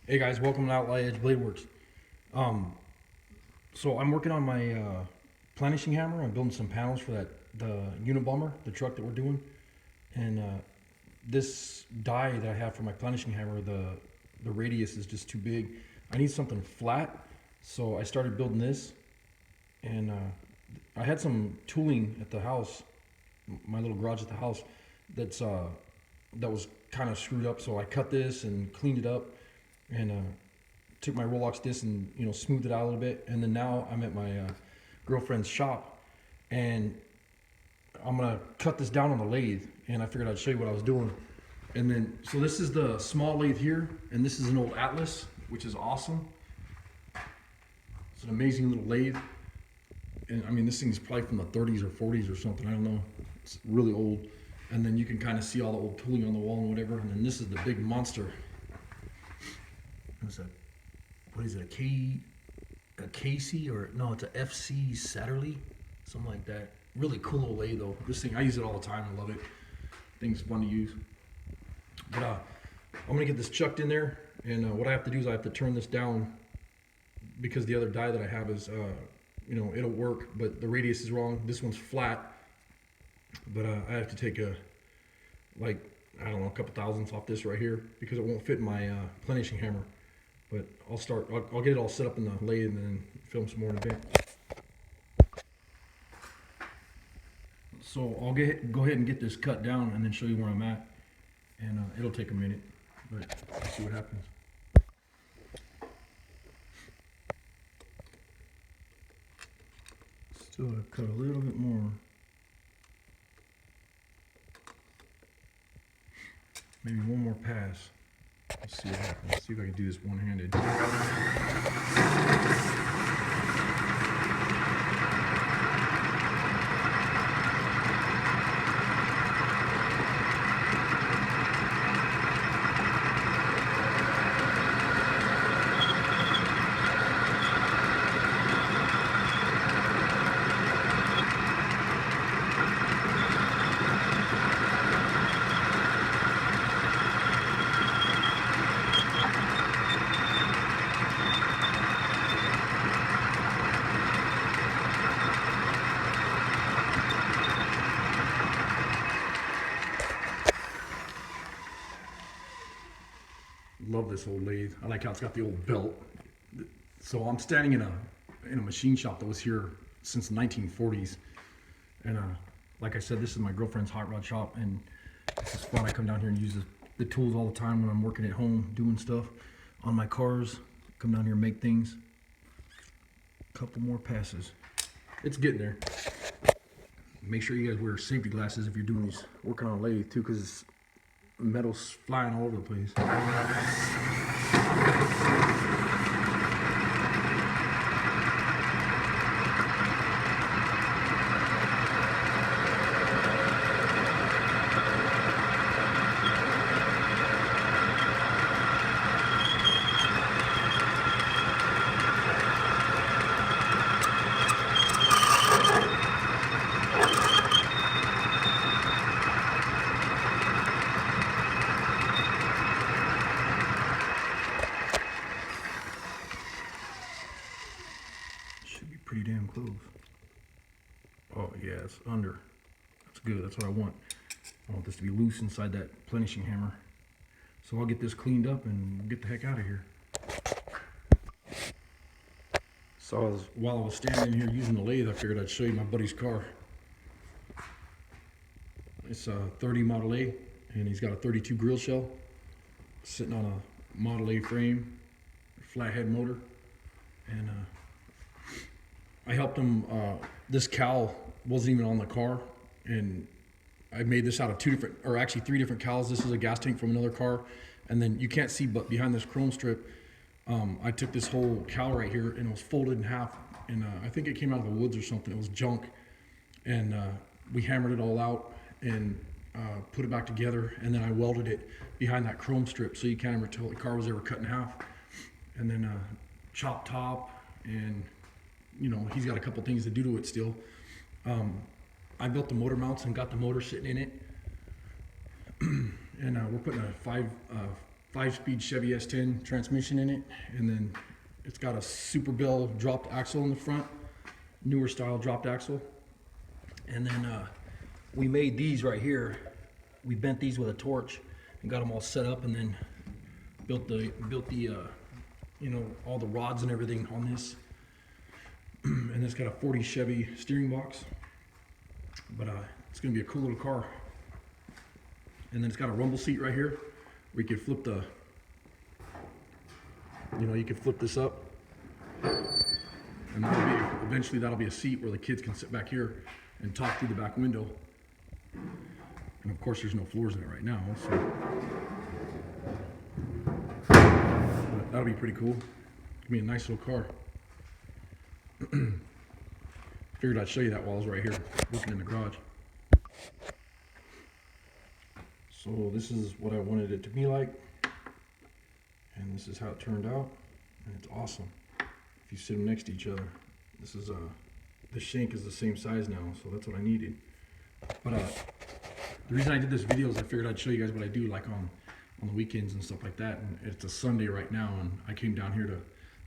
Hey guys, welcome to Outlaw Edge Blade Works. Um, so I'm working on my planishing hammer. I'm building some panels for the Unabomber, the truck that we're doing. And this die that I have for my planishing hammer, the radius is just too big. I need something flat, so I started building this. And I had some tooling at the house, my little garage at the house, that was kind of screwed up. So I cut this and cleaned it up, and took my Rolex disc and smoothed it out a little bit. And then now I'm at my girlfriend's shop, and I'm gonna cut this down on the lathe. And I figured I'd show you what I was doing. And then so this is the small lathe here, and this is an old Atlas, which is awesome. It's an amazing little lathe. And I mean, this thing's probably from the 30s or 40s or something. I don't know. It's really old. And then you can kind of see all the old tooling on the wall and whatever. And then this is the big monster. What's that? What is it? A Casey, or no? It's a FC Satterley, something like that. Really cool little lathe though. This thing, I use it all the time. I love it. Thing's fun to use. But I'm gonna get this chucked in there, and what I have to do is I have to turn this down because the other die that I have is, it'll work, but the radius is wrong. This one's flat, but I have to take I don't know, a couple thousandths off this right here because it won't fit in my planishing hammer. But I'll get it all set up in the lathe and then film some more in a bit. So I'll go ahead and get this cut down and then show you where I'm at. And it'll take a minute, but let's see what happens. Still gotta cut a little bit more. Maybe one more pass. Let's see what happens. Let's see if I can do this one-handed. Love this old lathe. I like how it's got the old belt. So I'm standing in a machine shop that was here since the 1940s, and like I said, this is my girlfriend's hot rod shop, and it's just fun. I come down here and use the tools all the time when I'm working at home doing stuff on my cars. Come down here and make things. Couple more passes. It's getting there. Make sure you guys wear safety glasses if you're doing these, working on a lathe too, because metal's flying all over the place. Should be pretty damn close. Oh yeah, it's under. That's good. That's what I want. I want this to be loose inside that planishing hammer. So I'll get this cleaned up and get the heck out of here. So while I was standing here using the lathe, I figured I'd show you my buddy's car. It's a 30 Model A, and he's got a 32 grill shell sitting on a Model A frame, flathead motor, and I helped him. This cowl wasn't even on the car, and I made this out of three different cowls. This is a gas tank from another car, and then you can't see, but behind this chrome strip, I took this whole cowl right here and it was folded in half, and I think it came out of the woods or something. It was junk, and we hammered it all out and put it back together, and then I welded it behind that chrome strip so you can't ever tell the car was ever cut in half. And then chopped top, and he's got a couple things to do to it still. I built the motor mounts and got the motor sitting in it. And we're putting a 5-speed Chevy S10 transmission in it, and then it's got a Super Bell dropped axle in the front, newer style dropped axle. And then we made these right here. We bent these with a torch and got them all set up, and then built the you know, all the rods and everything on this. And it's got a 40 Chevy steering box, but it's gonna be a cool little car. And then it's got a rumble seat right here where you could flip the, you know, you could flip this up, and eventually that'll be a seat where the kids can sit back here and talk through the back window. And of course there's no floors in it right now, so but that'll be pretty cool. It'll be a nice little car. Figured I'd show you that while I was right here working in the garage. So this is what I wanted it to be like, and this is how it turned out, and it's awesome. If you sit them next to each other, this is the shank is the same size now, so that's what I needed. But the reason I did this video is I figured I'd show you guys what I do, like on the weekends and stuff like that. And it's a Sunday right now, and I came down here to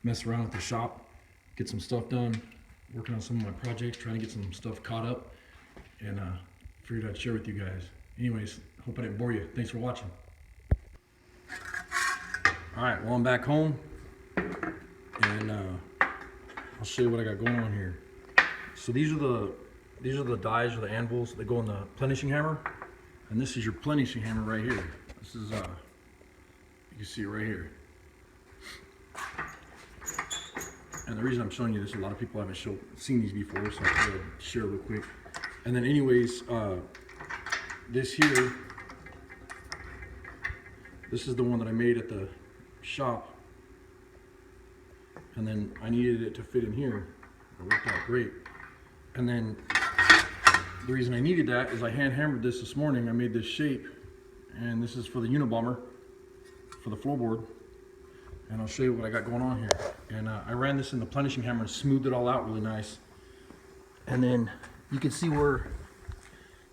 mess around at the shop, get some stuff done, working on some of my projects, trying to get some stuff caught up, and figured I'd share with you guys. Anyways, hope I didn't bore you. Thanks for watching. All right, well, I'm back home, and I'll show you what I got going on here. So these are the dies or the anvils that go in the plenishing hammer, and this is your plenishing hammer right here. This is you can see it right here. And the reason I'm showing you this, a lot of people haven't seen these before, so I'll share real quick. And then anyways, this here, this is the one that I made at the shop, and then I needed it to fit in here. It worked out great. And then the reason I needed that is I hand hammered this morning. I made this shape, and this is for the Unabomber, for the floorboard. And I'll show you what I got going on here. And I ran this in the plenishing hammer and smoothed it all out really nice. And then you can see where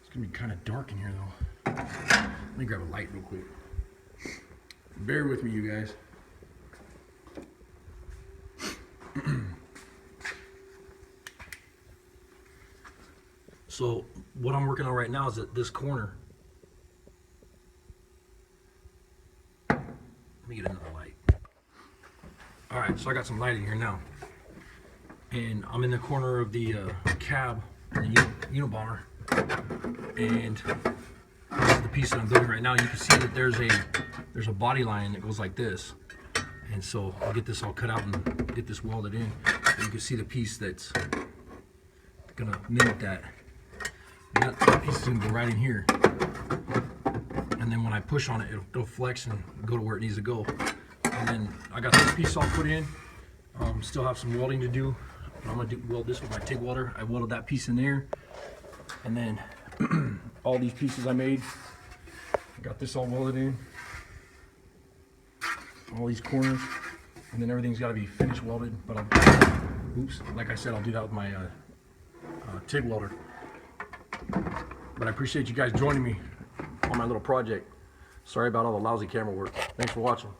it's gonna be kind of dark in here though. Let me grab a light real quick. Bear with me, you guys. So what I'm working on right now is at this corner. Let me get another light. All right, so I got some light in here now, and I'm in the corner of the cab in the Unabomber, and this is the piece that I'm building right now. You can see that there's a body line that goes like this, and so I'll get this all cut out and get this welded in. And you can see the piece that's gonna mimic that. And that piece is gonna go right in here, and then when I push on it, it'll flex and go to where it needs to go. And then I got this piece all put in. Still have some welding to do, but I'm gonna weld this with my TIG welder. I welded that piece in there, and then all these pieces I made, I got this all welded in, all these corners, and then everything's got to be finish welded. But like I said, I'll do that with my TIG welder. But I appreciate you guys joining me on my little project. Sorry about all the lousy camera work. Thanks for watching.